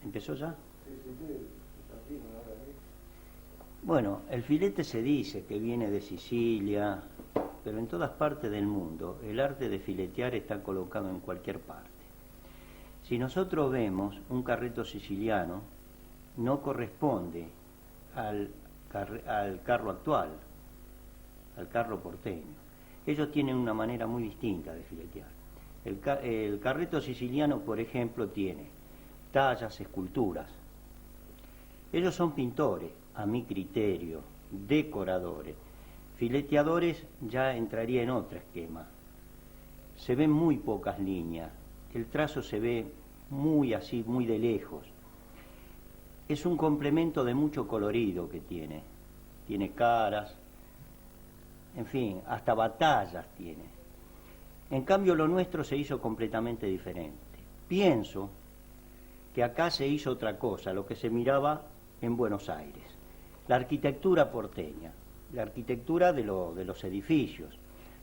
¿Empezó ya? Bueno, el filete se dice que viene de Sicilia, pero en todas partes del mundo el arte de filetear está colocado en cualquier parte. Si nosotros vemos un carreto siciliano, no corresponde al carro actual, al carro porteño. Ellos tienen una manera muy distinta de filetear. El carreto siciliano, por ejemplo, tiene tallas, esculturas. Ellos son pintores, a mi criterio, decoradores. Fileteadores ya entraría en otro esquema. Se ven muy pocas líneas, el trazo se ve muy así, muy de lejos. Es un complemento de mucho colorido que tiene. Tiene caras, en fin, hasta batallas tiene. En cambio lo nuestro se hizo completamente diferente. Pienso que acá se hizo otra cosa, lo que se miraba en Buenos Aires. La arquitectura porteña, la arquitectura de los edificios.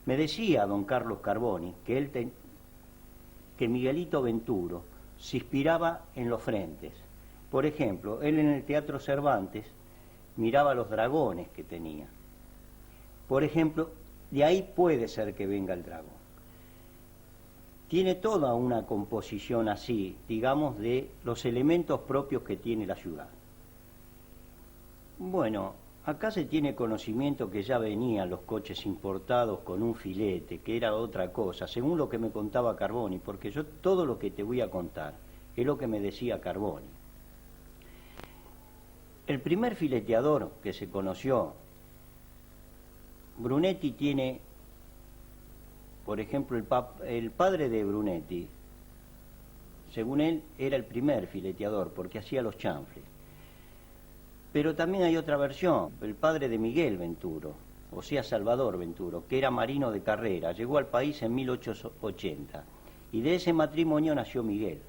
Me decía don Carlos Carboni que Miguelito Venturo se inspiraba en los frentes. Por ejemplo, él en el Teatro Cervantes miraba los dragones que tenía. Por ejemplo, de ahí puede ser que venga el dragón. Tiene toda una composición así, digamos, de los elementos propios que tiene la ciudad. Bueno, acá se tiene conocimiento que ya venían los coches importados con un filete, que era otra cosa, según lo que me contaba Carboni, porque yo todo lo que te voy a contar es lo que me decía Carboni. El primer fileteador que se conoció, Brunetti tiene, por ejemplo, el padre de Brunetti, según él, era el primer fileteador, porque hacía los chanfles. Pero también hay otra versión, el padre de Miguel Venturo, o sea, Salvador Venturo, que era marino de carrera, llegó al país en 1880, y de ese matrimonio nació Miguel.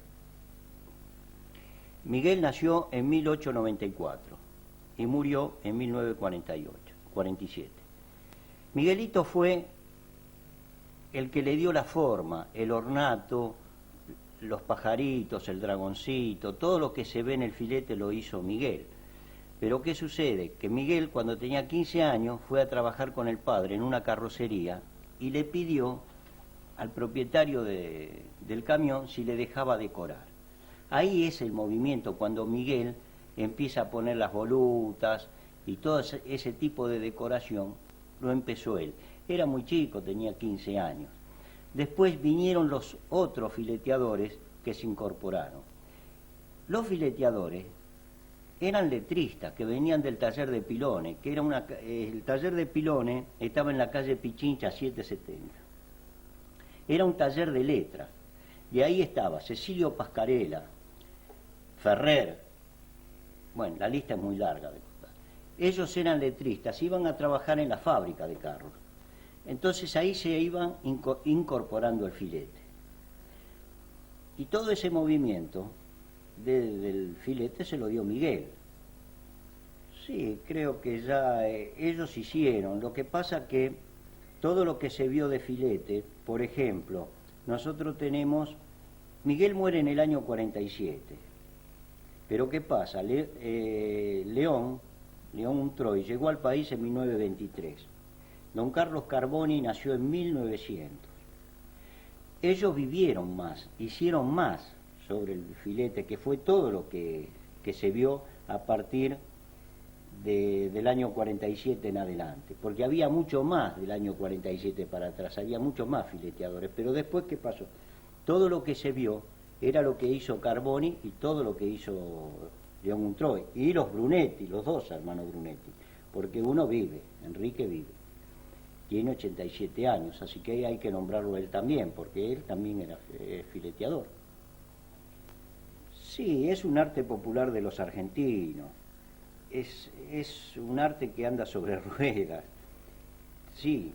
Miguel nació en 1894 y murió en 1947. Miguelito fue el que le dio la forma, el ornato, los pajaritos, el dragoncito, todo lo que se ve en el filete lo hizo Miguel. Pero ¿qué sucede? Que Miguel, cuando tenía 15 años, fue a trabajar con el padre en una carrocería y le pidió al propietario del camión si le dejaba decorar. Ahí es el movimiento, cuando Miguel empieza a poner las volutas y todo ese tipo de decoración, lo empezó él. Era muy chico, tenía 15 años. Después vinieron los otros fileteadores que se incorporaron. Los fileteadores eran letristas que venían del taller de Pilone, que era el taller de Pilone estaba en la calle Pichincha 770. Era un taller de letras. Y ahí estaba Cecilio Pascarela, Ferrer, bueno, la lista es muy larga de cosas. Ellos eran letristas, iban a trabajar en la fábrica de carros. Entonces ahí se iban incorporando el filete. Y todo ese movimiento del filete se lo dio Miguel. Sí, creo que ya ellos hicieron. Lo que pasa que todo lo que se vio de filete, por ejemplo, nosotros tenemos, Miguel muere en el año 47. Pero ¿qué pasa? León Untroy llegó al país en 1923. Don Carlos Carboni nació en 1900. Ellos vivieron más, hicieron más sobre el filete, que fue todo lo que se vio a partir del año 47 en adelante, porque había mucho más del año 47 para atrás, había mucho más fileteadores, pero después, ¿qué pasó? Todo lo que se vio era lo que hizo Carboni y todo lo que hizo León Untroy, y los Brunetti, los dos hermanos Brunetti, porque uno vive, Enrique vive, tiene 87 años, así que hay que nombrarlo él también, porque él también era fileteador. Sí, es un arte popular de los argentinos, es un arte que anda sobre ruedas. Sí,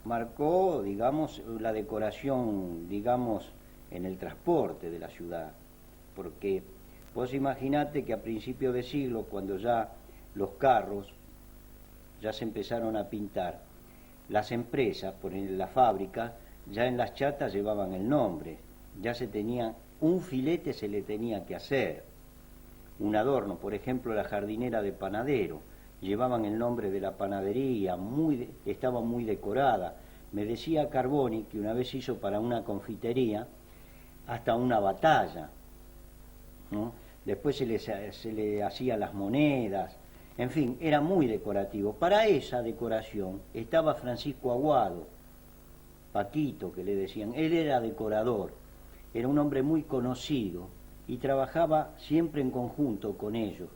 marcó, digamos, la decoración, digamos, en el transporte de la ciudad, porque vos imaginate que a principios de siglo, cuando ya los carros ya se empezaron a pintar, las empresas, por ejemplo, la fábrica, ya en las chatas llevaban el nombre, ya se tenía, un filete se le tenía que hacer. un adorno. Por ejemplo, la jardinera de panadero, llevaban el nombre de la panadería, estaba muy decorada. Me decía Carboni que una vez hizo para una confitería hasta una batalla, ¿no? Después se le hacían las monedas, en fin, era muy decorativo. Para esa decoración estaba Francisco Aguado, Paquito, que le decían. Él era decorador, era un hombre muy conocido y trabajaba siempre en conjunto con ellos,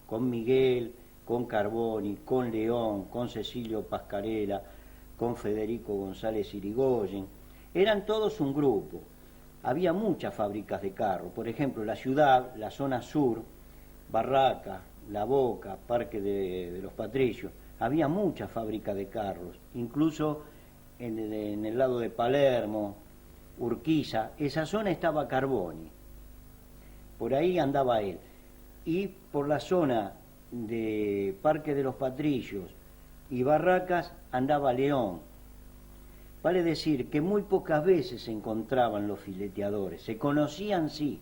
con Miguel, con Carboni, con León, con Cecilio Pascarela, con Federico González Irigoyen. Eran todos un grupo. Había muchas fábricas de carro, por ejemplo, la ciudad, la zona sur, Barracas, La Boca, Parque de los Patricios, había muchas fábricas de carros, incluso en el lado de Palermo, Urquiza, esa zona estaba Carboni, por ahí andaba él, y por la zona de Parque de los Patricios y Barracas andaba León. Vale decir que muy pocas veces se encontraban los fileteadores, se conocían sí.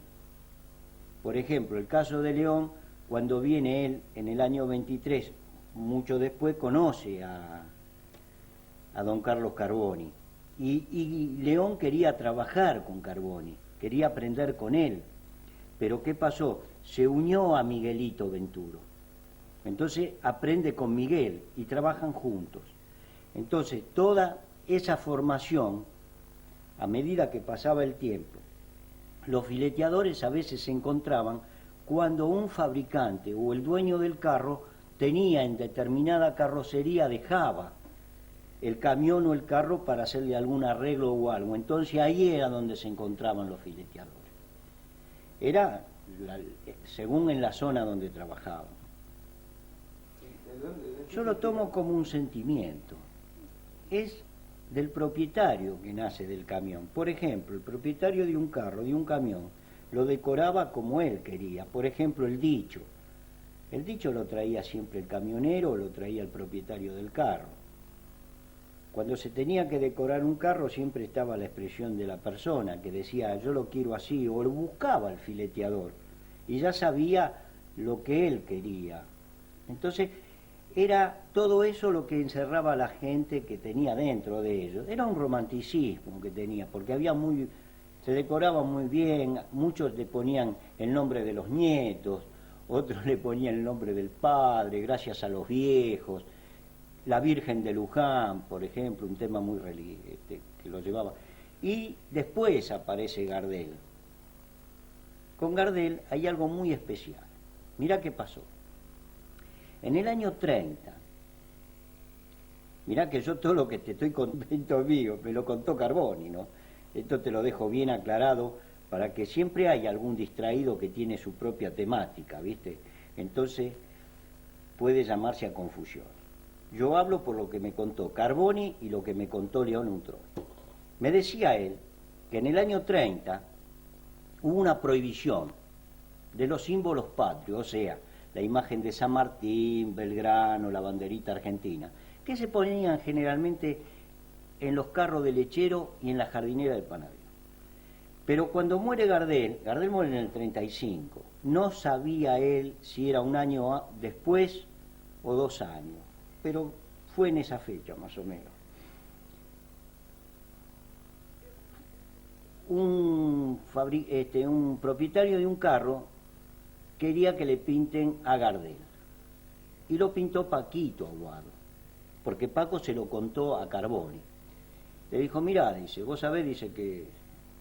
Por ejemplo, el caso de León, cuando viene él en el año 23, mucho después, conoce a don Carlos Carboni. Y León quería trabajar con Carboni, quería aprender con él. Pero ¿qué pasó? Se unió a Miguelito Venturo. Entonces aprende con Miguel y trabajan juntos. Entonces toda esa formación, a medida que pasaba el tiempo, los fileteadores a veces se encontraban cuando un fabricante o el dueño del carro tenía en determinada carrocería, dejaba el camión o el carro para hacerle algún arreglo o algo. Entonces ahí era donde se encontraban los fileteadores. Era según en la zona donde trabajaban. Yo lo tomo como un sentimiento. Es del propietario que nace del camión. Por ejemplo, el propietario de un carro, de un camión, lo decoraba como él quería. Por ejemplo, el dicho. El dicho lo traía siempre el camionero o lo traía el propietario del carro. Cuando se tenía que decorar un carro siempre estaba la expresión de la persona que decía yo lo quiero así, o lo buscaba el fileteador y ya sabía lo que él quería. Entonces era todo eso lo que encerraba a la gente que tenía dentro de ellos. Era un romanticismo que tenía, porque se decoraba muy bien, muchos le ponían el nombre de los nietos, otros le ponían el nombre del padre, gracias a los viejos. La Virgen de Luján, por ejemplo, un tema muy que lo llevaba. Y después aparece Gardel. Con Gardel hay algo muy especial. Mirá qué pasó. En el año 30, mirá que yo todo lo que te estoy contando mío, me lo contó Carboni, ¿no? Esto te lo dejo bien aclarado para que siempre haya algún distraído que tiene su propia temática, ¿viste? Entonces puede llamarse a confusión. Yo hablo por lo que me contó Carboni y lo que me contó León Utrón. Me decía él que en el año 30 hubo una prohibición de los símbolos patrios, o sea, la imagen de San Martín, Belgrano, la banderita argentina, que se ponían generalmente en los carros de lechero y en la jardinera del panadero. Pero cuando muere Gardel muere en el 35, no sabía él si era un año después o 2 años, pero fue en esa fecha más o menos. Un propietario de un carro quería que le pinten a Gardel y lo pintó Paquito Aguado, porque Paco se lo contó a Carboni. Le dijo, mirá, dice, vos sabés, dice que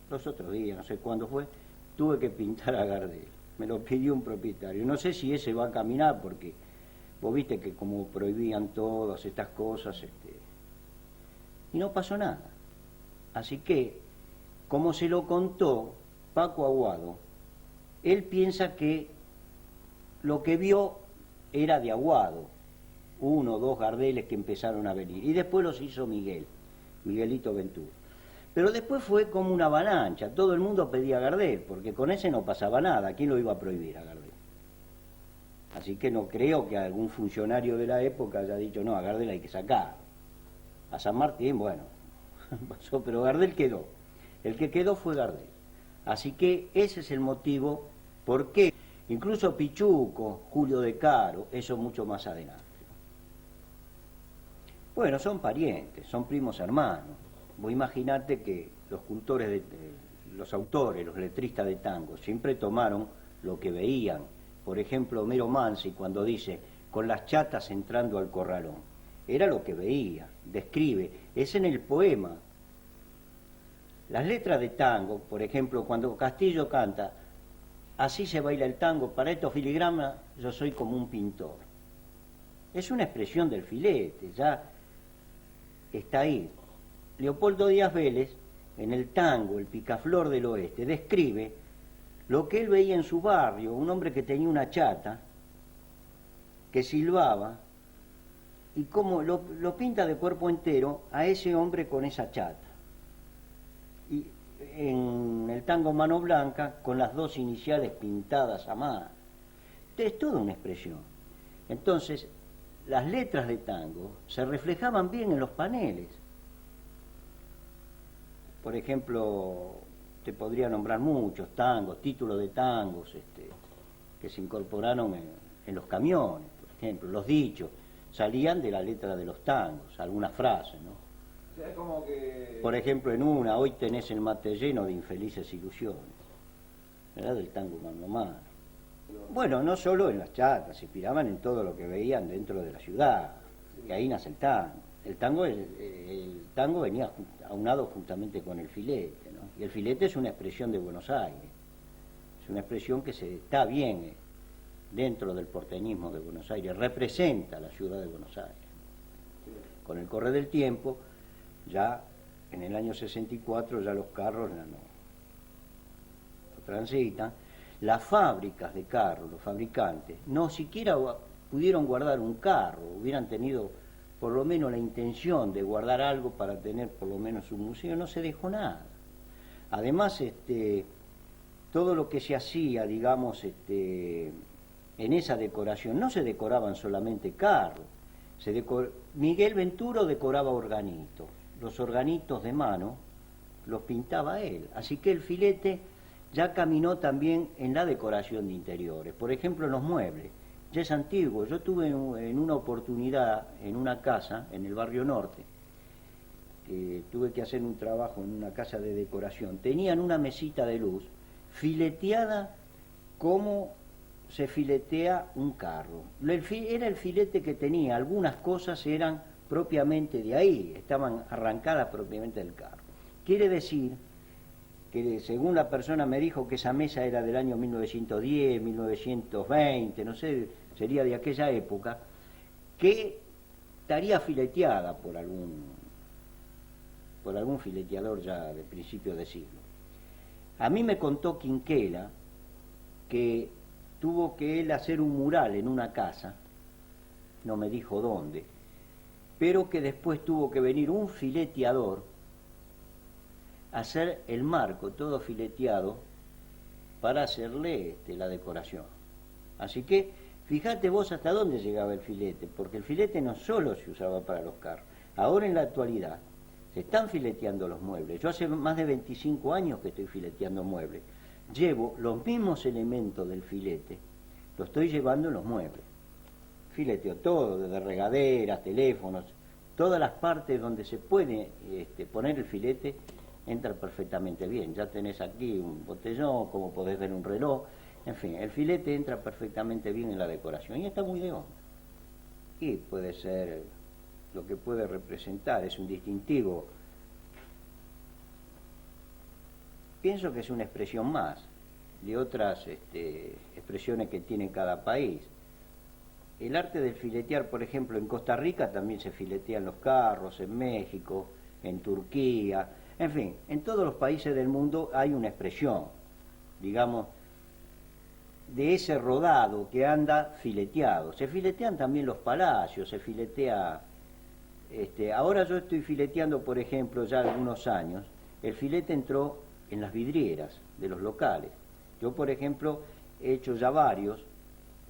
los otros días, no sé cuándo fue, tuve que pintar a Gardel, me lo pidió un propietario, no sé si ese va a caminar porque vos viste que como prohibían todas estas cosas, y no pasó nada. Así que, como se lo contó Paco Aguado, él piensa que lo que vio era de Aguado, 1 o 2 Gardeles que empezaron a venir, y después los hizo Miguelito Venturo. Pero después fue como una avalancha, todo el mundo pedía a Gardel, porque con ese no pasaba nada, ¿quién lo iba a prohibir a Gardel? Así que no creo que algún funcionario de la época haya dicho, no, a Gardel hay que sacar. A San Martín, bueno, pasó, pero Gardel quedó. El que quedó fue Gardel. Así que ese es el motivo por qué Incluso Pichuco, Julio De Caro, eso mucho más adelante. Bueno, son parientes, son primos hermanos. Vos imaginate que los cultores, los autores, los letristas de tango, siempre tomaron lo que veían. Por ejemplo, Homero Manzi, cuando dice, con las chatas entrando al corralón, era lo que veía, describe, es en el poema. Las letras de tango, por ejemplo, cuando Castillo canta, así se baila el tango, para estos filigramas yo soy como un pintor. Es una expresión del filete, ya está ahí. Leopoldo Díaz Vélez, en el tango, el picaflor del oeste, describe lo que él veía en su barrio, un hombre que tenía una chata, que silbaba, y cómo lo pinta de cuerpo entero a ese hombre con esa chata. Y en el tango Mano Blanca, con las dos iniciales pintadas a mano. Es toda una expresión. Entonces, las letras de tango se reflejaban bien en los paneles. Por ejemplo, te podría nombrar muchos tangos, títulos de tangos que se incorporaron en los camiones, por ejemplo, los dichos, salían de la letra de los tangos, algunas frases, ¿no? O sea, es como que... Por ejemplo, en una, hoy tenés el mate lleno de infelices ilusiones, ¿verdad? Del tango Mano a Mano. Bueno, no solo en las chatas, se inspiraban en todo lo que veían dentro de la ciudad, y ahí nace el tango. El tango venía aunado juntamente con el filete, ¿no? Y el filete es una expresión de Buenos Aires, es una expresión que está bien dentro del porteñismo de Buenos Aires, representa a la ciudad de Buenos Aires. Con el correr del tiempo, ya en el año 64 ya los carros no transitan, las fábricas de carros, los fabricantes, no siquiera pudieron guardar un carro, hubieran tenido por lo menos la intención de guardar algo para tener por lo menos un museo, no se dejó nada. Además, todo lo que se hacía, digamos, en esa decoración, no se decoraban solamente carros, Miguel Venturo decoraba organitos, los organitos de mano los pintaba él, así que el filete ya caminó también en la decoración de interiores, por ejemplo en los muebles, ya es antiguo. Yo tuve en una oportunidad en una casa en el barrio norte, tuve que hacer un trabajo en una casa de decoración, tenían una mesita de luz fileteada como se filetea un carro. Era el filete que tenía, algunas cosas eran propiamente de ahí, estaban arrancadas propiamente del carro. Quiere decir que según la persona me dijo que esa mesa era del año 1910, 1920, no sé, sería de aquella época, que estaría fileteada por algún fileteador ya de principio de siglo. A mí me contó Quinquela que tuvo que él hacer un mural en una casa, no me dijo dónde, pero que después tuvo que venir un fileteador a hacer el marco todo fileteado para hacerle la decoración. Así que fíjate vos hasta dónde llegaba el filete, porque el filete no solo se usaba para los carros, ahora en la actualidad se están fileteando los muebles. Yo hace más de 25 años que estoy fileteando muebles. Llevo los mismos elementos del filete, lo estoy llevando en los muebles. Fileteo todo, desde regaderas, teléfonos, todas las partes donde se puede poner el filete, entra perfectamente bien. Ya tenés aquí un botellón, como podés ver un reloj, en fin, el filete entra perfectamente bien en la decoración y está muy de onda. Y puede ser lo que puede representar, es un distintivo. Pienso que es una expresión más de otras expresiones que tiene cada país. El arte del filetear, por ejemplo, en Costa Rica también se filetean los carros, en México, en Turquía, en fin, en todos los países del mundo hay una expresión, digamos, de ese rodado que anda fileteado. Se filetean también los palacios, se filetea... ahora yo estoy fileteando, por ejemplo, ya algunos años, el filete entró en las vidrieras de los locales. Yo, por ejemplo, he hecho ya varios,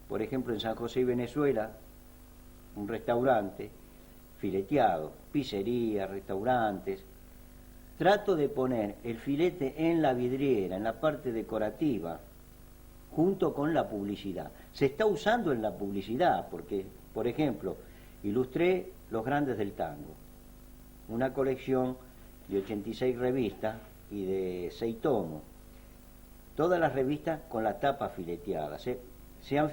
por ejemplo, en San José y Venezuela, un restaurante fileteado, pizzerías, restaurantes. Trato de poner el filete en la vidriera, en la parte decorativa, junto con la publicidad. Se está usando en la publicidad, porque, por ejemplo, ilustré Los Grandes del Tango, una colección de 86 revistas y de 6 tomos. Todas las revistas con las tapas fileteadas, sean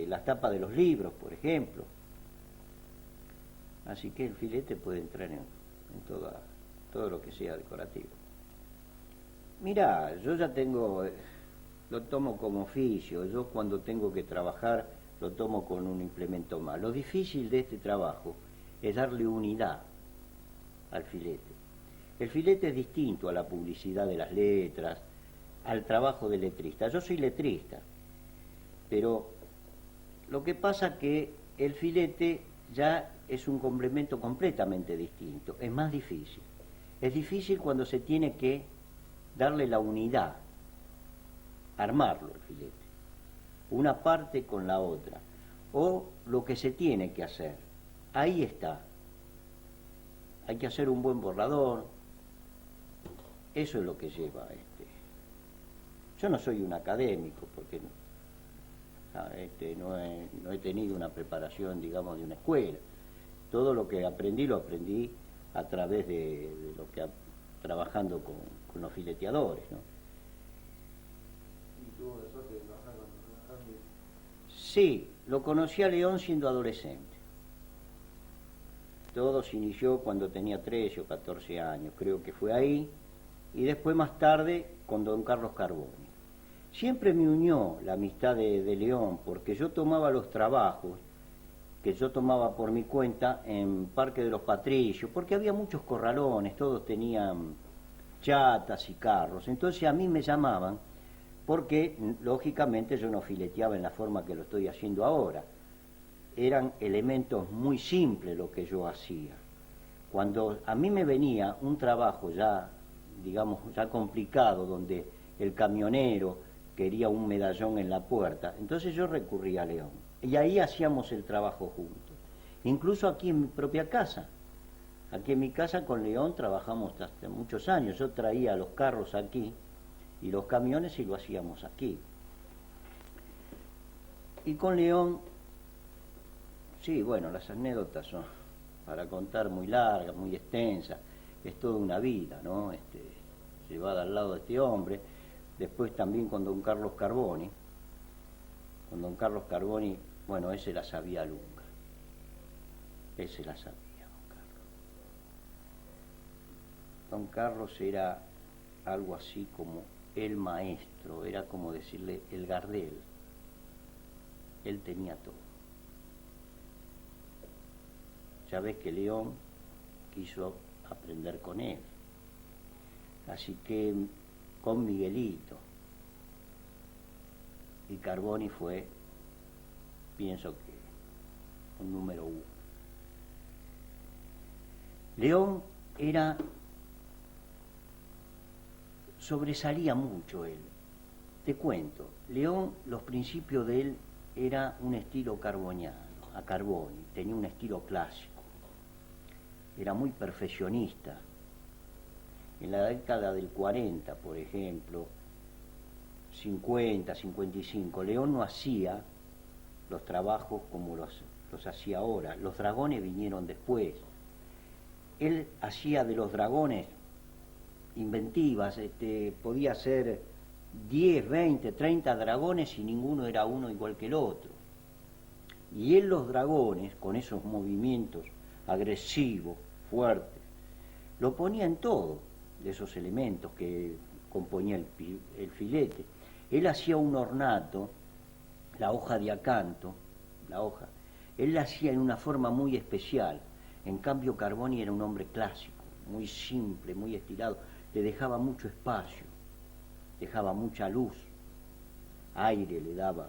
las tapas de los libros, por ejemplo. Así que el filete puede entrar en todo lo que sea decorativo. Mirá, yo ya tengo, lo tomo como oficio, yo cuando tengo que trabajar lo tomo con un implemento más. Lo difícil de este trabajo es darle unidad al filete. El filete es distinto a la publicidad de las letras, al trabajo de letrista. Yo soy letrista, pero lo que pasa que el filete ya es un complemento completamente distinto, es más difícil. Es difícil cuando se tiene que darle la unidad, armarlo el filete, una parte con la otra, o lo que se tiene que hacer. Ahí está. Hay que hacer un buen borrador, eso es lo que lleva Yo no soy un académico, porque no he tenido una preparación, digamos, de una escuela. Todo lo que aprendí, lo aprendí a través de lo que trabajando con los fileteadores, ¿no? ¿Y tuvo la suerte de trabajar con Andy? Sí, lo conocí a León siendo adolescente. Todo se inició cuando tenía 13 o 14 años, creo que fue ahí, y después más tarde con don Carlos Carboni. Siempre me unió la amistad de León, porque yo tomaba los trabajos que yo tomaba por mi cuenta en Parque de los Patricios, porque había muchos corralones, todos tenían chatas y carros, entonces a mí me llamaban porque lógicamente yo no fileteaba en la forma que lo estoy haciendo ahora. Eran elementos muy simples lo que yo hacía. Cuando a mí me venía un trabajo ya, digamos, ya complicado, donde el camionero quería un medallón en la puerta, entonces yo recurría a León. Y ahí hacíamos el trabajo juntos. Incluso aquí en mi propia casa. Aquí en mi casa con León trabajamos hasta muchos años. Yo traía los carros aquí y los camiones y lo hacíamos aquí. Y con León, sí, bueno, las anécdotas son para contar muy largas, muy extensas. Es toda una vida, ¿no? Llevada al lado de este hombre. Después también con don Carlos Carboni. Con don Carlos Carboni, bueno, ese la sabía lunga. Ese la sabía, don Carlos. Don Carlos era algo así como el maestro, era como decirle el Gardel. Él tenía todo. Ya ves que León quiso aprender con él. Así que con Miguelito. Y Carboni fue, pienso que, un número 1. León sobresalía mucho él. Te cuento, León, los principios de él era un estilo carboniano, a Carboni, tenía un estilo clásico. Era muy perfeccionista. En la década del 40, por ejemplo, 50, 55, León no hacía los trabajos como los hacía ahora. Los dragones vinieron después. Él hacía de los dragones inventivas, podía hacer 10, 20, 30 dragones y ninguno era uno igual que el otro. Y él los dragones, con esos movimientos agresivos, fuertes, lo ponía en todo de esos elementos que componía el filete. Él hacía un ornato, la hoja de acanto, él la hacía en una forma muy especial. En cambio Carboni era un hombre clásico, muy simple, muy estirado, le dejaba mucho espacio, dejaba mucha luz, aire le daba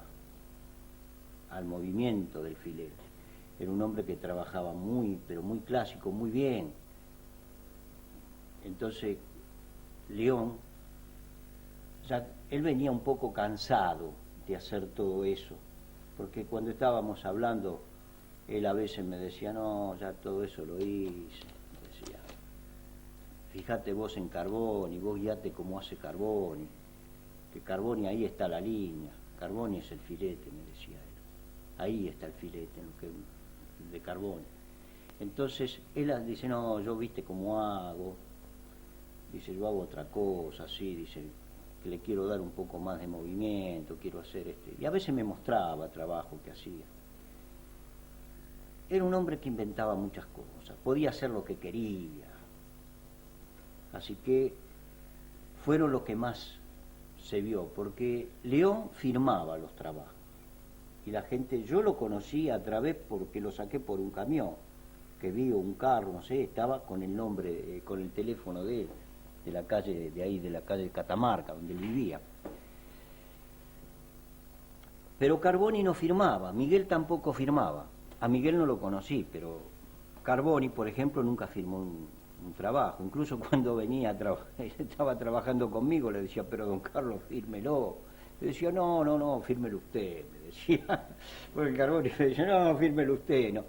al movimiento del filete. Era un hombre que trabajaba pero muy clásico, muy bien. Entonces, León, él venía un poco cansado de hacer todo eso, porque cuando estábamos hablando, él a veces me decía, no, ya todo eso lo hice. Decía, fíjate vos en Carboni, vos guiate como hace Carboni, que Carboni, ahí está la línea, Carboni es el filete, me decía él, ahí está el filete, de Carboni. Entonces él dice, no, yo viste cómo hago, dice, yo hago otra cosa, así, dice, que le quiero dar un poco más de movimiento, quiero hacer y a veces me mostraba trabajo que hacía. Era un hombre que inventaba muchas cosas, podía hacer lo que quería, así que fueron lo que más se vio, porque León firmaba los trabajos, y la gente, yo lo conocí a través porque lo saqué por un camión, que vi un carro, no sé, estaba con el nombre, con el teléfono de él, de la calle, de ahí, de la calle de Catamarca, donde él vivía. Pero Carboni no firmaba, Miguel tampoco firmaba. A Miguel no lo conocí, pero Carboni, por ejemplo, nunca firmó un trabajo. Incluso cuando venía, estaba trabajando conmigo, le decía, pero don Carlos, fírmelo. Le decía, no, fírmelo usted, me decía. Porque Carboni me decía, no, fírmelo usted, no.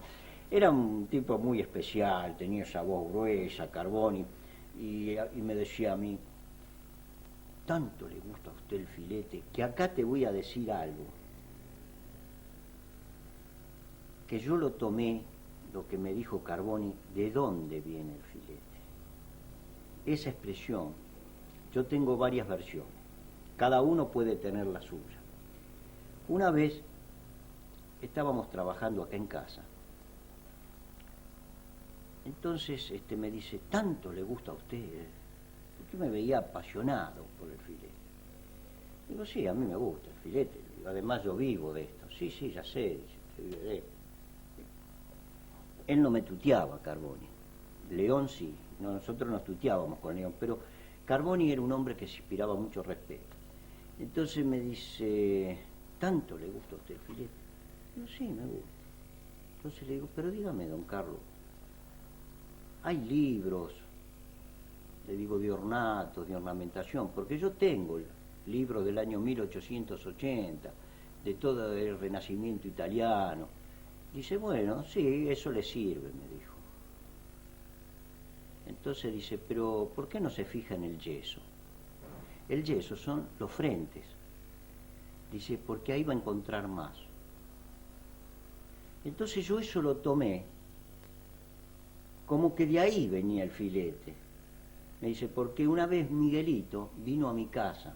Era un tipo muy especial, tenía esa voz gruesa, Carboni, y me decía a mí, tanto le gusta a usted el filete, que acá te voy a decir algo, que yo lo tomé, lo que me dijo Carboni, de dónde viene el filete. Esa expresión, yo tengo varias versiones, cada uno puede tener la suya. Una vez estábamos trabajando acá en casa, entonces me dice, tanto le gusta a usted, porque me veía apasionado por el filete. Digo, sí, a mí me gusta el filete, además yo vivo de esto. Sí, ya sé, dice, usted vive de esto. Él no me tuteaba, Carboni. León sí, nosotros nos tuteábamos con León, pero Carboni era un hombre que se inspiraba mucho respeto. Entonces me dice, ¿tanto le gusta a usted el filete? Digo, sí, me gusta. Entonces le digo, pero dígame, don Carlos, hay libros, le digo, de ornatos, de ornamentación, porque yo tengo libros del año 1880, de todo el Renacimiento italiano. Dice, bueno, sí, eso le sirve, me dijo. Entonces dice, pero ¿por qué no se fija en el yeso? El yeso son los frentes. Dice, porque ahí va a encontrar más. Entonces yo eso lo tomé como que de ahí venía el filete. Me dice, porque una vez Miguelito vino a mi casa.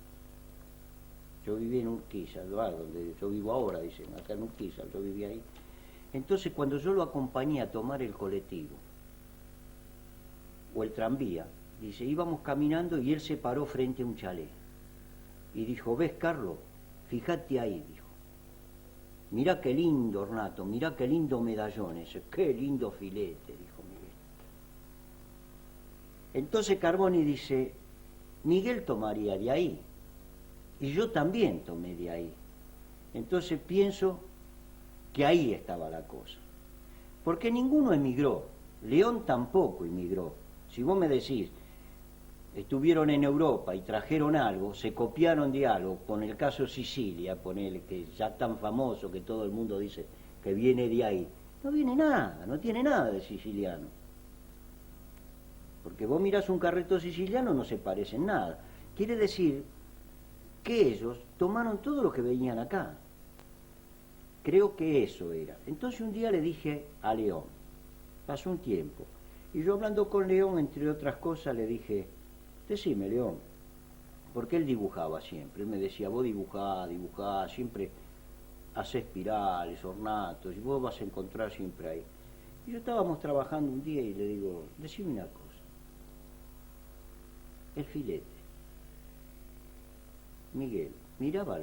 Yo vivía en Urquiza, donde yo vivo ahora, dicen, acá en Urquiza, yo vivía ahí. Entonces cuando yo lo acompañé a tomar el colectivo, o el tranvía, dice, íbamos caminando y él se paró frente a un chalet. Y dijo, ¿ves, Carlos? Fíjate ahí, dijo. Mirá qué lindo ornato, mirá qué lindo medallón ese, qué lindo filete, dijo Miguel. Entonces Carboni dice, Miguel tomaría de ahí, y yo también tomé de ahí. Entonces pienso que ahí estaba la cosa. Porque ninguno emigró, León tampoco emigró. Si vos me decís, estuvieron en Europa y trajeron algo, se copiaron de algo, con el caso Sicilia, ponele, que ya tan famoso que todo el mundo dice que viene de ahí, no viene nada, no tiene nada de siciliano. Porque vos mirás un carreto siciliano, no se parece en nada. Quiere decir que ellos tomaron todo lo que venían acá. Creo que eso era. Entonces un día le dije a León, pasó un tiempo, y yo hablando con León, entre otras cosas, le dije, decime, León, porque él dibujaba siempre. Él me decía, vos dibujá, siempre hacés espirales, ornatos, y vos vas a encontrar siempre ahí. Y yo estábamos trabajando un día y le digo, decime una cosa, el filete. Miguel, miraba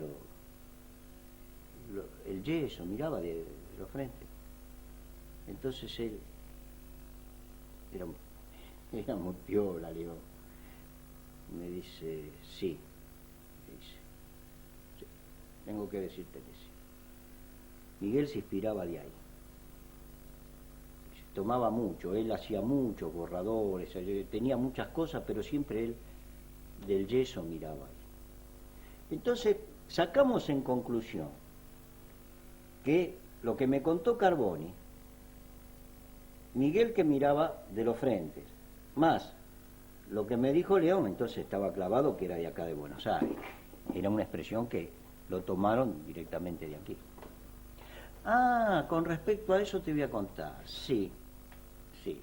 el yeso, miraba de los frentes. Entonces él era muy piola, le digo. Me dice, sí, tengo que decirte que sí. Miguel se inspiraba de ahí. Tomaba mucho, él hacía muchos borradores, tenía muchas cosas, pero siempre él del yeso miraba ahí. Entonces, sacamos en conclusión que lo que me contó Carboni, Miguel que miraba de los frentes, más lo que me dijo León, entonces estaba clavado que era de acá de Buenos Aires. Era una expresión que lo tomaron directamente de aquí. Ah, con respecto a eso te voy a contar. Sí, sí.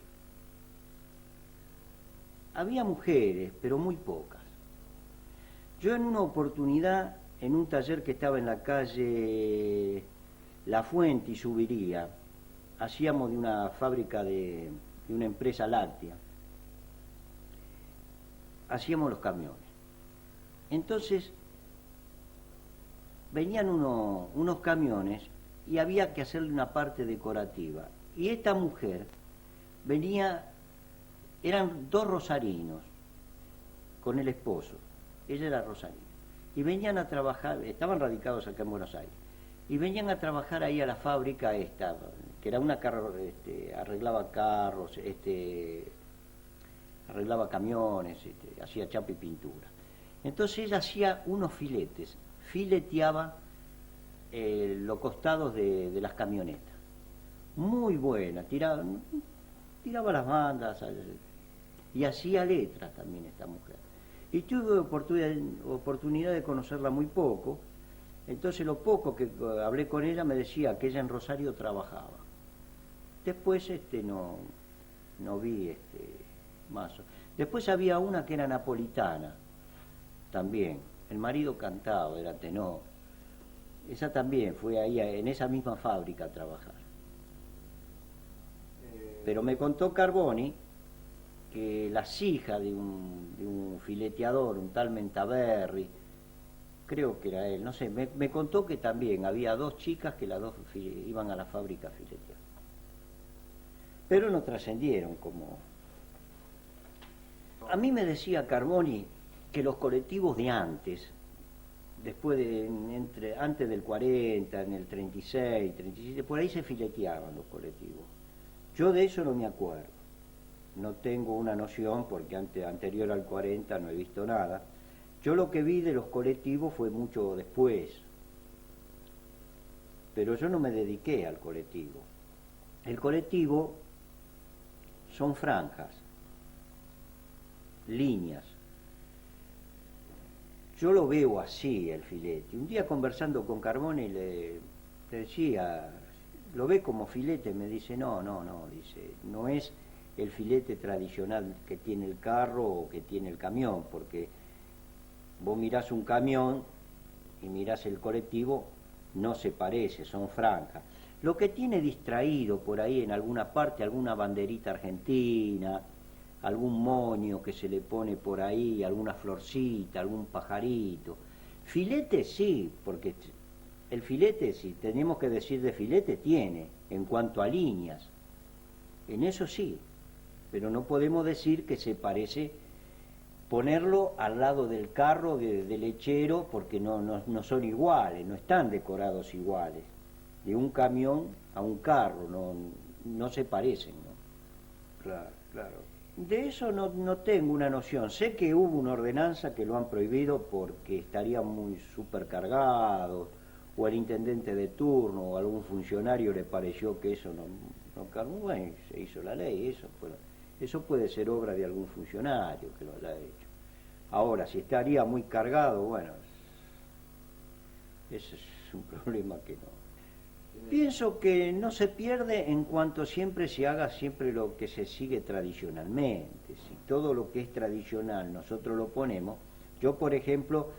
Había mujeres, pero muy pocas. Yo en una oportunidad, en un taller que estaba en la calle La Fuente y Subiría, hacíamos de una fábrica de una empresa láctea, hacíamos los camiones. Entonces, venían unos camiones y había que hacerle una parte decorativa. Y esta mujer venía, eran dos rosarinos con el esposo, ella era rosarina, y venían a trabajar, estaban radicados acá en Buenos Aires, y venían a trabajar ahí a la fábrica esta, que era una arreglaba carros, arreglaba camiones, hacía chapa y pintura. Entonces ella hacía unos filetes, fileteaba los costados de las camionetas. Muy buena, tiraba las bandas y hacía letras también esta mujer. Y tuve oportunidad de conocerla muy poco, entonces lo poco que hablé con ella me decía que ella en Rosario trabajaba. Después no vi más. Después había una que era napolitana, también. El marido cantaba, era tenor. Esa también fue ahí, en esa misma fábrica a trabajar. Pero me contó Carboni que las hijas de un fileteador, un tal Mentaberri, creo que era él, no sé, me contó que también había dos chicas que las dos iban a la fábrica a filetear. Pero no trascendieron como... A mí me decía Carboni que los colectivos de antes, después antes del 40, en el 36, 37, por ahí se fileteaban los colectivos. Yo de eso no me acuerdo. No tengo una noción porque anterior al 40 no he visto nada. Yo lo que vi de los colectivos fue mucho después. Pero yo no me dediqué al colectivo. El colectivo son franjas, líneas. Yo lo veo así, el filete. Un día conversando con Carboni le decía, ¿lo ve como filete? Me dice, no, dice, no es el filete tradicional que tiene el carro o que tiene el camión, porque vos mirás un camión y mirás el colectivo, no se parece, son franjas. Lo que tiene distraído por ahí en alguna parte, alguna banderita argentina, algún moño que se le pone por ahí, alguna florcita, algún pajarito. Filete sí, porque el filete, si tenemos que decir de filete, tiene, en cuanto a líneas. En eso sí, pero no podemos decir que se parece, ponerlo al lado del carro de lechero, porque no son iguales, no están decorados iguales. De un camión a un carro, no se parecen, ¿no? Claro, claro. De eso no tengo una noción. Sé que hubo una ordenanza que lo han prohibido porque estaría muy supercargado, o el intendente de turno o algún funcionario le pareció que eso no cargó. Bueno, se hizo la ley, eso puede ser obra de algún funcionario que lo haya hecho. Ahora, si estaría muy cargado, bueno, ese es un problema que no. Pienso que no se pierde en cuanto siempre se haga siempre lo que se sigue tradicionalmente. Si todo lo que es tradicional nosotros lo ponemos, yo por ejemplo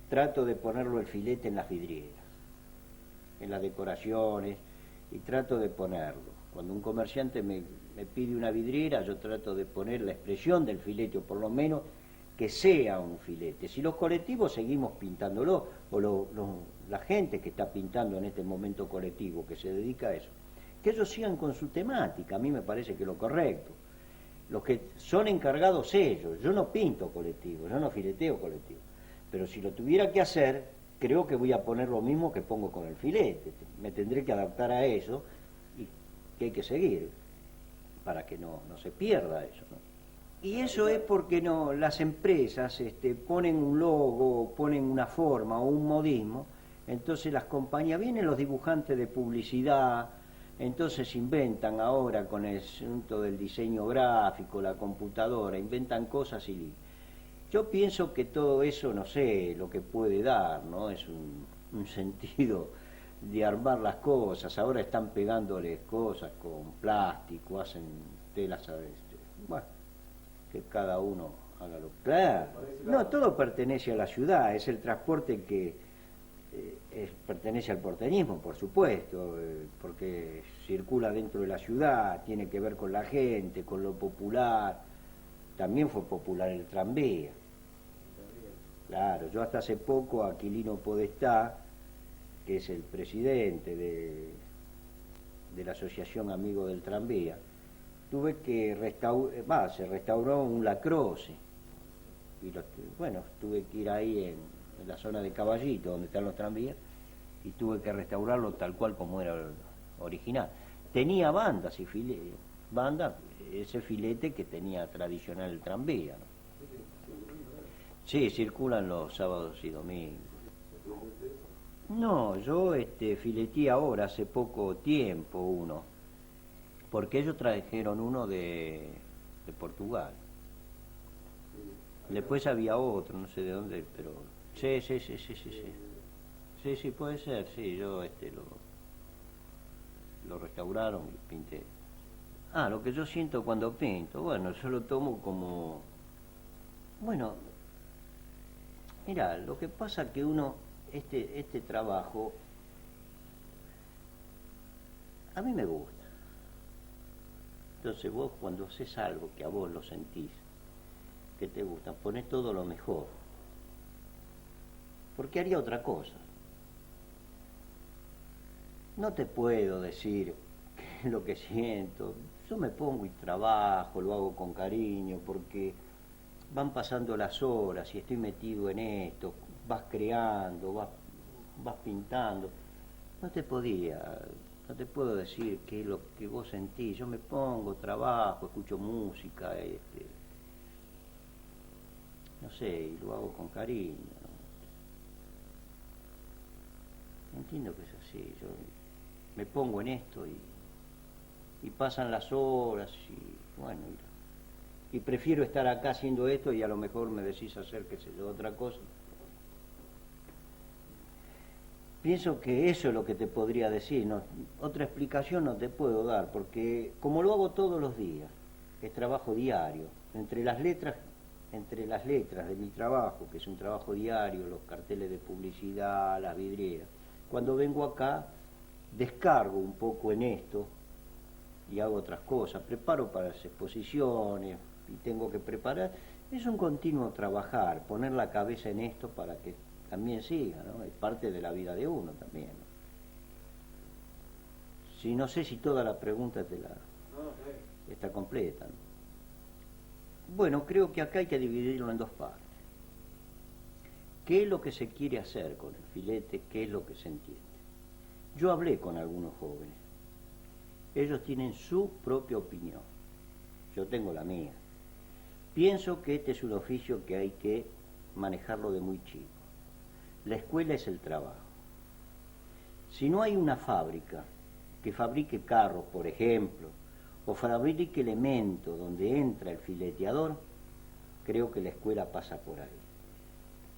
trato de ponerlo el filete en las vidrieras, en las decoraciones, y trato de ponerlo. Cuando un comerciante me pide una vidriera, yo trato de poner la expresión del filete, o por lo menos que sea un filete. Si los colectivos seguimos pintándolo, o la gente que está pintando en este momento colectivo, que se dedica a eso, que ellos sigan con su temática, a mí me parece que lo correcto. Los que son encargados ellos, yo no pinto colectivo, yo no fileteo colectivo, pero si lo tuviera que hacer, creo que voy a poner lo mismo que pongo con el filete, me tendré que adaptar a eso, y que hay que seguir, para que no se pierda eso, ¿no? Y eso es porque las empresas ponen un logo, ponen una forma o un modismo, entonces las compañías, vienen los dibujantes de publicidad, entonces inventan ahora con el asunto del diseño gráfico, la computadora, inventan cosas y Yo pienso que todo eso, no sé, lo que puede dar, ¿no? Es un sentido de armar las cosas. Ahora están pegándoles cosas con plástico, hacen telas a veces. Bueno, que cada uno haga lo que... Claro, no, todo pertenece a la ciudad, es el transporte que pertenece al porteñismo, por supuesto, porque circula dentro de la ciudad, tiene que ver con la gente, con lo popular. También fue popular el tranvía. Claro, yo hasta hace poco, Aquilino Podestá, que es el presidente de la Asociación Amigos del Tranvía, tuve que se restauró un Lacroce, y bueno, tuve que ir ahí en la zona de Caballito, donde están los tranvías, y tuve que restaurarlo tal cual como era el original. Tenía bandas y ese filete que tenía tradicional el tranvía, ¿no? Sí, circulan los sábados y domingos. No, yo fileteé ahora hace poco tiempo uno, porque ellos trajeron uno de Portugal. Después había otro, no sé de dónde, pero... Sí. Sí, puede ser, sí, yo lo restauraron y pinté. Ah, lo que yo siento cuando pinto, bueno, yo lo tomo como... Bueno, mira, lo que pasa que uno, este trabajo, a mí me gusta. Entonces vos cuando haces algo que a vos lo sentís, que te gusta, ponés todo lo mejor. Porque haría otra cosa. No te puedo decir qué es lo que siento. Yo me pongo y trabajo, lo hago con cariño, porque van pasando las horas y estoy metido en esto, vas creando, vas pintando. No te puedo decir qué es lo que vos sentís. Yo me pongo, trabajo, escucho música, no sé, y lo hago con cariño, ¿no? Entiendo que es así. Yo me pongo en esto y pasan las horas y bueno, y prefiero estar acá haciendo esto y a lo mejor me decís hacer, qué sé yo, otra cosa. Pienso que eso es lo que te podría decir, no, otra explicación no te puedo dar, porque como lo hago todos los días, es trabajo diario, entre las letras de mi trabajo, que es un trabajo diario, los carteles de publicidad, las vidrieras, cuando vengo acá descargo un poco en esto y hago otras cosas, preparo para las exposiciones y tengo que preparar, es un continuo trabajar, poner la cabeza en esto para que también siga, ¿no? Es parte de la vida de uno también, ¿no? Si no sé si toda la pregunta está completa, ¿no? Bueno, creo que acá hay que dividirlo en dos partes. ¿Qué es lo que se quiere hacer con el filete? ¿Qué es lo que se entiende? Yo hablé con algunos jóvenes. Ellos tienen su propia opinión. Yo tengo la mía. Pienso que este es un oficio que hay que manejarlo de muy chico. La escuela es el trabajo. Si no hay una fábrica que fabrique carros, por ejemplo, o fabrique elementos donde entra el fileteador, creo que la escuela pasa por ahí.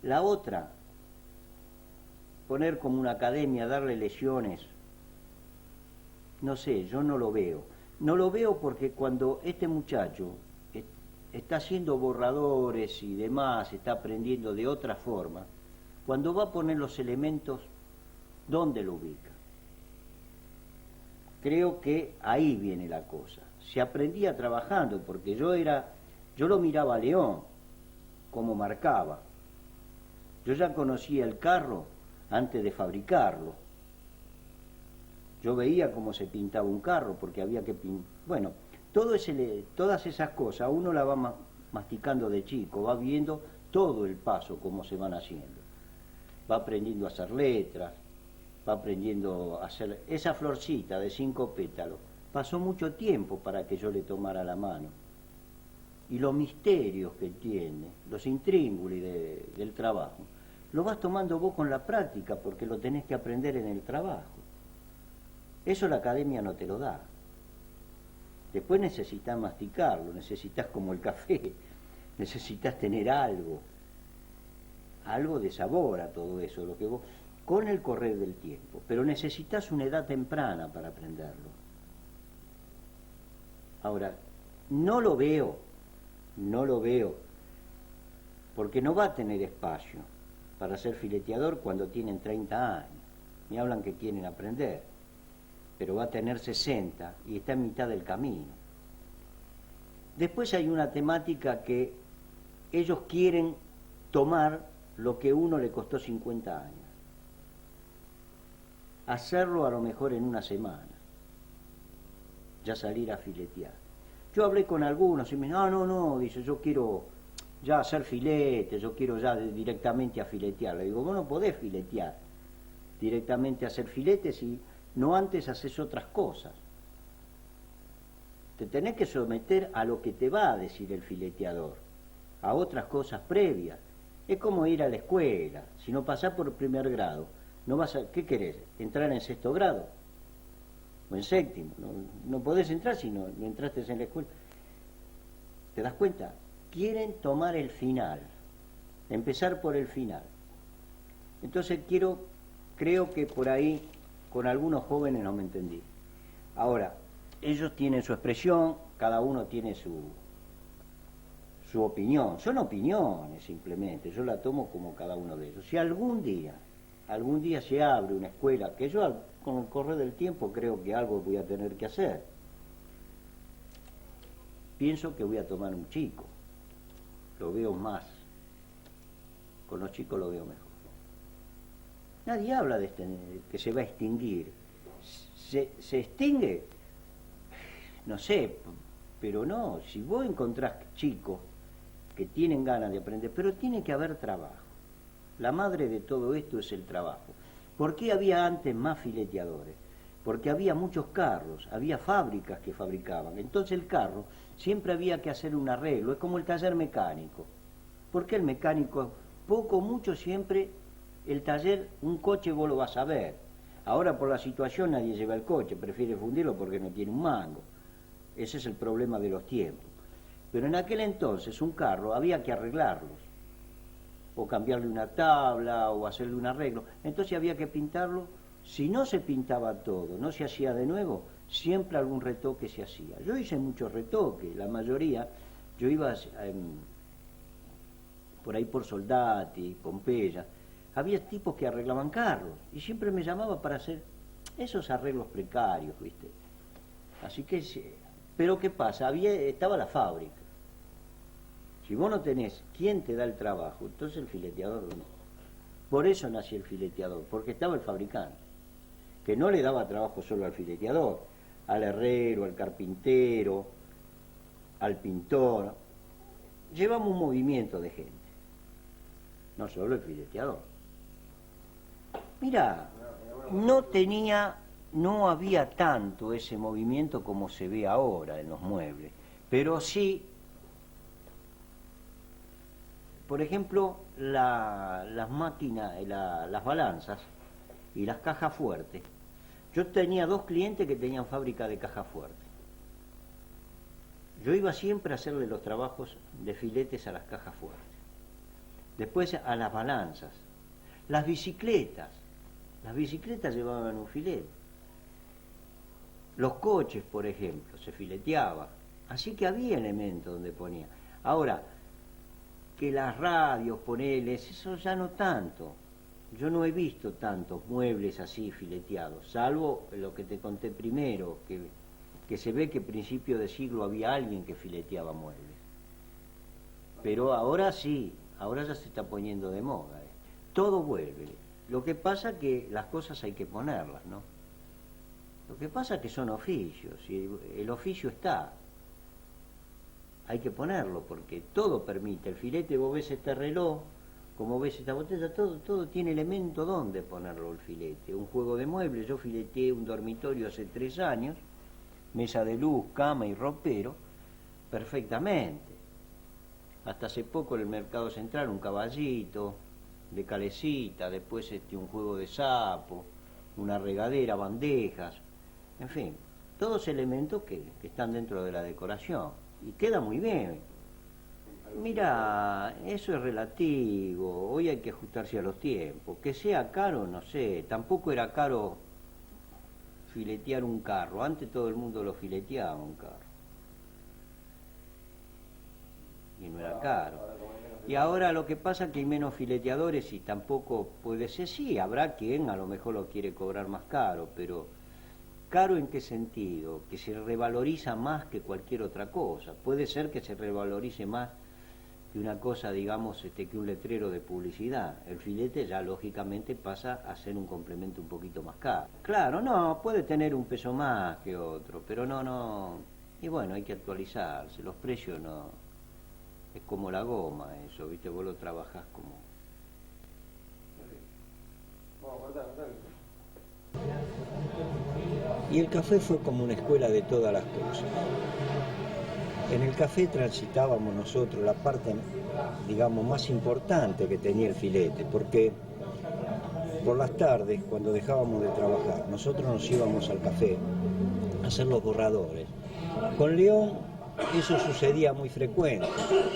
La otra, poner como una academia, darle lesiones, no sé, yo no lo veo. No lo veo porque cuando este muchacho está haciendo borradores y demás, está aprendiendo de otra forma, cuando va a poner los elementos, ¿dónde lo ubica? Creo que ahí viene la cosa. Se aprendía trabajando, porque yo lo miraba a León, cómo marcaba. Yo ya conocía el carro antes de fabricarlo. Yo veía cómo se pintaba un carro, porque había que pintar. Bueno, todas esas cosas uno las va masticando de chico, va viendo todo el paso, cómo se van haciendo. Va aprendiendo a hacer letras, va aprendiendo a hacer esa florcita de 5 pétalos. Pasó mucho tiempo para que yo le tomara la mano. Y los misterios que tiene, los intríngulis del trabajo, lo vas tomando vos con la práctica, porque lo tenés que aprender en el trabajo. Eso la academia no te lo da. Después necesitas masticarlo, necesitas como el café, necesitas tener algo de sabor a todo eso, lo que vos, con el correr del tiempo, pero necesitas una edad temprana para aprenderlo. Ahora, no lo veo, porque no va a tener espacio para ser fileteador cuando tienen 30 años. Me hablan que quieren aprender, pero va a tener 60 y está en mitad del camino. Después hay una temática que ellos quieren tomar lo que a uno le costó 50 años. Hacerlo a lo mejor en una semana. Ya salir a filetear. Yo hablé con algunos y me dicen, no, dice, yo quiero ya hacer filete, yo quiero ya directamente a filetear. Le digo, vos no podés filetear directamente a hacer filetes si no antes haces otras cosas. Te tenés que someter a lo que te va a decir el fileteador, a otras cosas previas. Es como ir a la escuela, si no pasás por primer grado, no vas a, ¿qué querés? ¿Entrar en sexto grado? O en séptimo, no podés entrar si no entraste en la escuela. ¿Te das cuenta? Quieren tomar el final, empezar por el final. Entonces creo que por ahí con algunos jóvenes no me entendí. Ahora, ellos tienen su expresión, cada uno tiene su opinión. Son opiniones simplemente, yo la tomo como cada uno de ellos. Si algún día se abre una escuela, que yo con el correr del tiempo creo que algo voy a tener que hacer, pienso que voy a tomar un chico, lo veo más, con los chicos lo veo mejor. Nadie habla de que se va a extinguir. ¿Se extingue? No sé, pero no, si vos encontrás chicos que tienen ganas de aprender, pero tiene que haber trabajo. La madre de todo esto es el trabajo. ¿Por qué había antes más fileteadores? Porque había muchos carros, había fábricas que fabricaban. Entonces el carro siempre había que hacer un arreglo, es como el taller mecánico. ¿Por qué el mecánico? Poco, mucho, siempre el taller, un coche vos lo vas a ver. Ahora por la situación nadie lleva el coche, prefiere fundirlo porque no tiene un mango. Ese es el problema de los tiempos. Pero en aquel entonces un carro había que arreglarlos, o cambiarle una tabla, o hacerle un arreglo. Entonces había que pintarlo. Si no se pintaba todo, no se hacía de nuevo, siempre algún retoque se hacía. Yo hice muchos retoques, la mayoría, yo iba por ahí por Soldati, Pompeya, había tipos que arreglaban carros, y siempre me llamaba para hacer esos arreglos precarios, ¿viste? Así que, pero ¿qué pasa? Estaba la fábrica. Si vos no tenés quién te da el trabajo, entonces el fileteador no. Por eso nació el fileteador, porque estaba el fabricante, que no le daba trabajo solo al fileteador, al herrero, al carpintero, al pintor. Llevamos un movimiento de gente, no solo el fileteador. Mira, no había tanto ese movimiento como se ve ahora en los muebles, pero sí, por ejemplo, las máquinas, las balanzas y las cajas fuertes. Yo tenía 2 clientes que tenían fábrica de cajas fuertes. Yo iba siempre a hacerle los trabajos de filetes a las cajas fuertes. Después a las balanzas. Las bicicletas llevaban un filete. Los coches, por ejemplo, se fileteaba. Así que había elementos donde ponía. Ahora, que las radios, poneles, eso ya no tanto. Yo no he visto tantos muebles así fileteados, salvo lo que te conté primero, que se ve que a principio de siglo había alguien que fileteaba muebles. Pero ahora sí, ahora ya se está poniendo de moda. Todo vuelve. Lo que pasa que las cosas hay que ponerlas, ¿no? Lo que pasa que son oficios, y el oficio está. Hay que ponerlo, porque todo permite. El filete, vos ves este reloj, como ves esta botella, todo tiene elemento donde ponerlo el filete. Un juego de muebles, yo fileteé un dormitorio hace 3 años, mesa de luz, cama y ropero, perfectamente. Hasta hace poco en el Mercado Central un caballito de calecita, después un juego de sapo, una regadera, bandejas, en fin, todos elementos que están dentro de la decoración y queda muy bien. Mira, eso es relativo, hoy hay que ajustarse a los tiempos. Que sea caro, no sé, tampoco era caro filetear un carro, antes todo el mundo lo fileteaba un carro. Y no era caro. Y ahora lo que pasa es que hay menos fileteadores y tampoco puede ser, sí, habrá quien a lo mejor lo quiere cobrar más caro, pero ¿caro en qué sentido? Que se revaloriza más que cualquier otra cosa. Puede ser que se revalorice más que una cosa, digamos, que un letrero de publicidad. El filete ya lógicamente pasa a ser un complemento un poquito más caro. Claro, no, puede tener un peso más que otro, pero no. Y bueno, hay que actualizarse, los precios no. Es como la goma eso, ¿viste? Vos lo trabajás como... Y el café fue como una escuela de todas las cosas. En el café transitábamos nosotros la parte, digamos, más importante que tenía el filete, porque por las tardes, cuando dejábamos de trabajar, nosotros nos íbamos al café a hacer los borradores. Con León eso sucedía muy frecuente,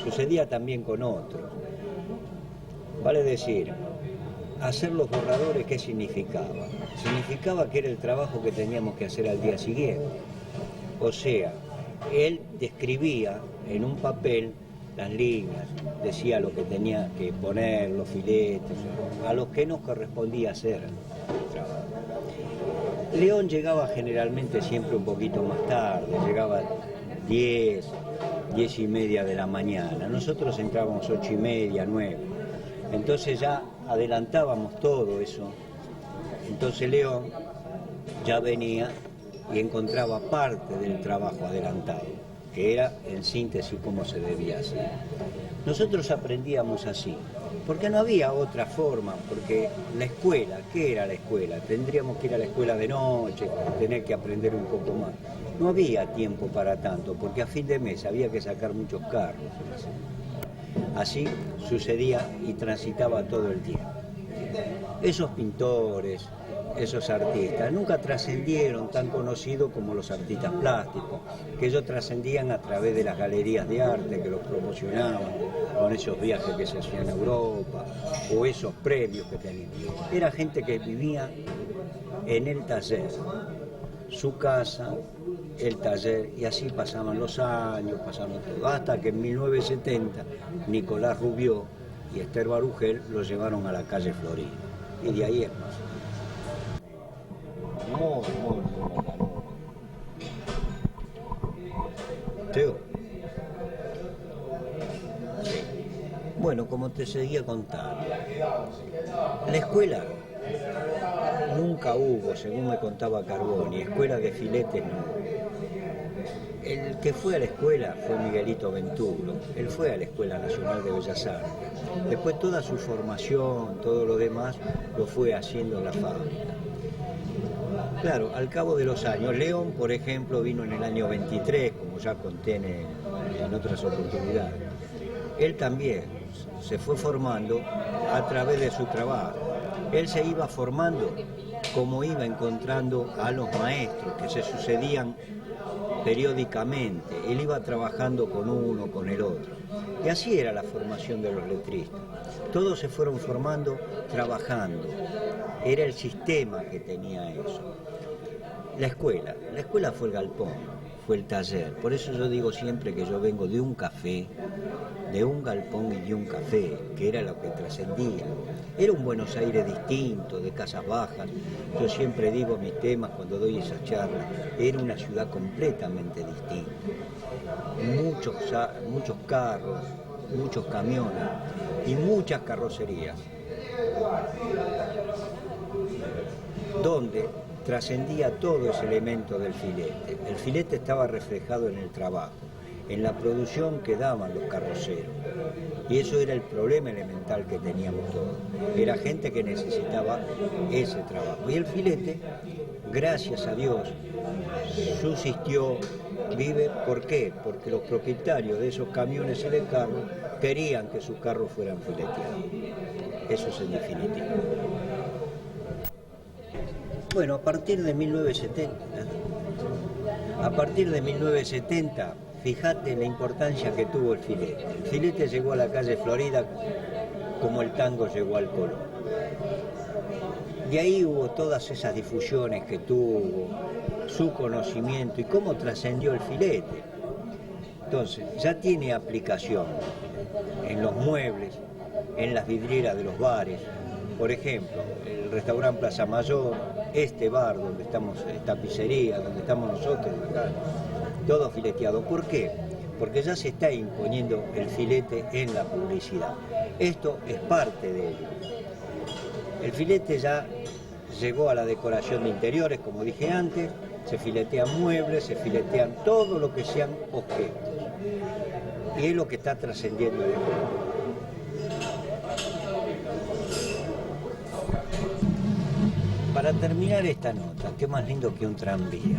sucedía también con otros. Vale decir, hacer los borradores, ¿qué significaba? Significaba que era el trabajo que teníamos que hacer al día siguiente. O sea, él describía en un papel las líneas, decía lo que tenía que poner, los filetes, a los que nos correspondía hacer el trabajo. León llegaba generalmente siempre un poquito más tarde, llegaba 10 y media de la mañana. Nosotros entrábamos 8 y media, 9. Entonces ya adelantábamos todo eso. Entonces León ya venía y encontraba parte del trabajo adelantado, que era en síntesis cómo se debía hacer. Nosotros aprendíamos así, porque no había otra forma, porque la escuela, ¿qué era la escuela? Tendríamos que ir a la escuela de noche, tener que aprender un poco más. No había tiempo para tanto, porque a fin de mes había que sacar muchos carros. Así sucedía y transitaba todo el tiempo. Esos pintores, esos artistas, nunca trascendieron tan conocidos como los artistas plásticos, que ellos trascendían a través de las galerías de arte que los promocionaban, con esos viajes que se hacían a Europa, o esos premios que tenían. Era gente que vivía en el taller, su casa, el taller, y así pasaban los años, pasaban todo, hasta que en 1970 Nicolás Rubió y Esther Barugel lo llevaron a la calle Florida, y de ahí es más. Muy Teo. Bueno, como te seguía contando, la escuela nunca hubo, según me contaba Carboni, escuela de filetes no. El que fue a la escuela fue Miguelito Venturo, él fue a la Escuela Nacional de Bellas Artes. Después toda su formación, todo lo demás, lo fue haciendo en la fábrica. Claro, al cabo de los años, León, por ejemplo, vino en el año 23, como ya conté en otras oportunidades. Él también se fue formando a través de su trabajo. Él se iba formando como iba encontrando a los maestros que se sucedían periódicamente. Él iba trabajando con uno, con el otro. Y así era la formación de los letristas. Todos se fueron formando trabajando. Era el sistema que tenía eso. La escuela fue el galpón, fue el taller. Por eso yo digo siempre que yo vengo de un café, de un galpón y de un café, que era lo que trascendía. Era un Buenos Aires distinto, de casas bajas. Yo siempre digo en mis temas cuando doy esas charlas, era una ciudad completamente distinta. Muchos carros, muchos camiones y muchas carrocerías, donde trascendía todo ese elemento del filete. El filete estaba reflejado en el trabajo, en la producción que daban los carroceros. Y eso era el problema elemental que teníamos todos. Era gente que necesitaba ese trabajo. Y el filete, gracias a Dios, subsistió, vive. ¿Por qué? Porque los propietarios de esos camiones y de carros querían que sus carros fueran fileteados. Eso es en definitiva. Bueno, a partir de 1970, fíjate la importancia que tuvo el filete. El filete llegó a la calle Florida como el tango llegó al Colón. De ahí hubo todas esas difusiones que tuvo, su conocimiento y cómo trascendió el filete. Entonces, ya tiene aplicación en los muebles, en las vidrieras de los bares. Por ejemplo, el restaurante Plaza Mayor, este bar donde estamos, esta pizzería, donde estamos nosotros, acá, todo fileteado. ¿Por qué? Porque ya se está imponiendo el filete en la publicidad. Esto es parte de ello. El filete ya llegó a la decoración de interiores, como dije antes, se filetean muebles, se filetean todo lo que sean objetos. Y es lo que está trascendiendo de hoy. Para terminar esta nota, qué más lindo que un tranvía.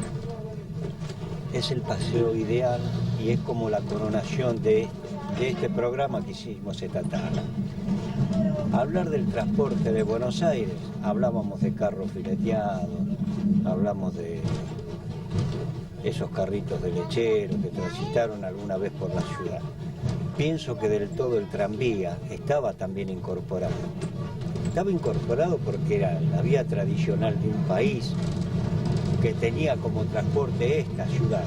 Es el paseo ideal y es como la coronación de este programa que hicimos esta tarde. Hablar del transporte de Buenos Aires, hablábamos de carros fileteados, hablamos de esos carritos de lecheros que transitaron alguna vez por la ciudad. Pienso que del todo el tranvía estaba también incorporado. Estaba incorporado porque era la vía tradicional de un país que tenía como transporte esta ciudad.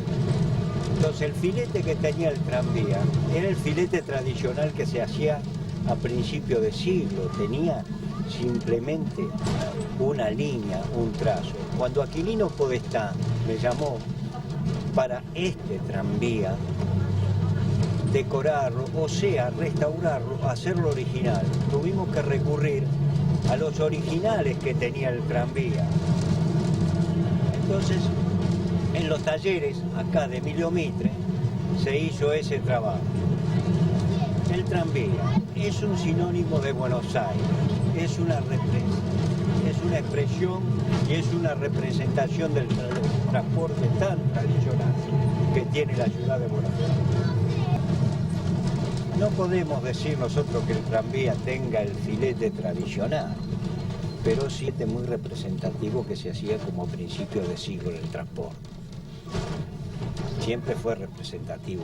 Entonces el filete que tenía el tranvía era el filete tradicional que se hacía a principio de siglo, tenía simplemente una línea, un trazo. Cuando Aquilino Podestá me llamó para este tranvía, decorarlo, o sea, restaurarlo, hacerlo original, tuvimos que recurrir a los originales que tenía el tranvía. Entonces, en los talleres acá de Emilio Mitre se hizo ese trabajo. El tranvía es un sinónimo de Buenos Aires, es una expresión y es una representación del transporte tan tradicional que tiene la ciudad de Buenos Aires. No podemos decir nosotros que el tranvía tenga el filete tradicional, pero sí es muy representativo que se hacía como principio de siglo del transporte. Siempre fue representativo.